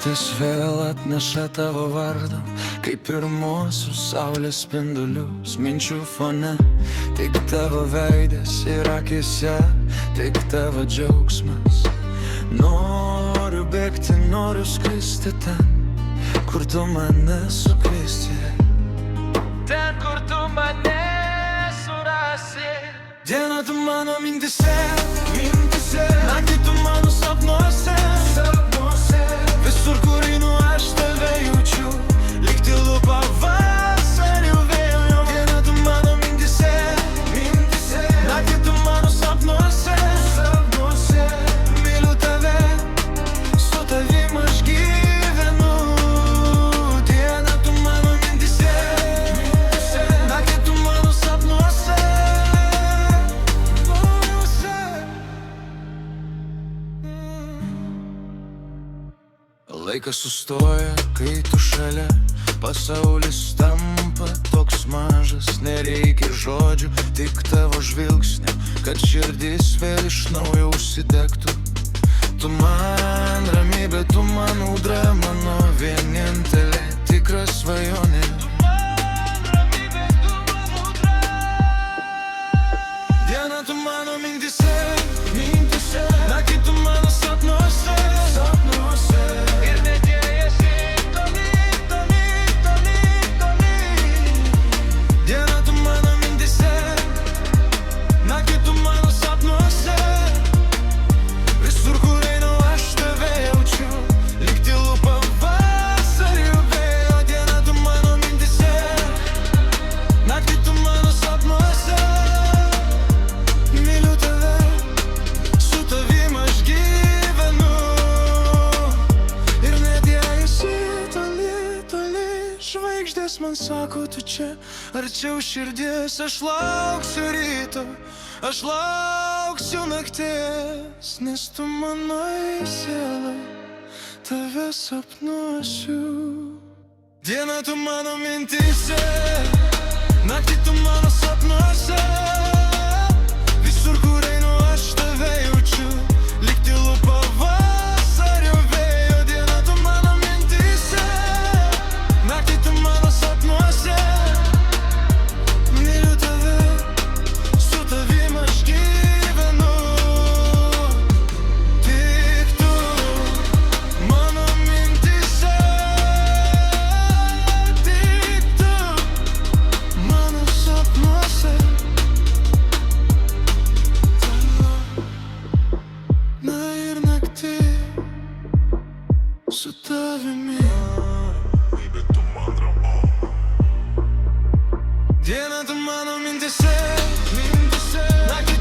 Naktis vėl atneša tavo vardą, kaip pirmosius saulės spindulius minčių fone. Tik tavo veidas ir akise, tik tavo džiaugsmas. Noriu bėgti, noriu skristi ten, kur tu mane sukviesti. Ten, kur tu mane surasi. Diena tu mano mintise, mintise. Naktį tu mano sapnuose, sapnuose. Visur, kur einu, aš tave jaučiu, lyg tylu pavasario vėjo. Diena tu mano mintise, mintise. Naktį tu mano sapnuose, sapnuose. Myliu tave, su tavim aš gyvenu. Diena tu mano mintise, mintise. Naktį tu mano sapnuose, sapnuose. Laikas sustoja, kai tu šalia. Pasaulis tampa toks mažas, nereikia žodžių, tik tavo žvilgsnio, kad širdis vėl iš naujo užsidegtų. Tu man ramybė, tu man audra, mano vienintelė tikra svajonė. Tu man ramybė, tu man audra. Diena tu mano mintise, mintise. Naktį tu mano sapnuose, sapnuose. Ir net jei esi toli, toli, toli, toli. Diena tu mano mintise, naktį tu mano sapnuose. Visur, kur einu, aš tave jaučiu, lyg tylu pavasario vėjo. Diena tu mano mintise, naktį tu mano sapnuose. Myliu tave, su tavim aš gyvenu. Ir net jei esi toli, toli, žvaigždės man sako, tu čia arčiau širdies. Aš lauksiu ryto, aš lauksiu nakties, nes tu mano siela, tave sapnuosiu. Diena tu mano mintise, naktį tu mano sapnuose. Visur, kur einu, aš tave jaučiu, lyg tylu pavasario vėjo. Diena tu mano mintise, naktį tu mano sapnuose. Myliu tave, su tavim aš gyvenu. Tik tu mano mintise, tik tu mano sapnuose. Na ir naktį su tavimi. Diena tu mano mintise, mintise. Naktį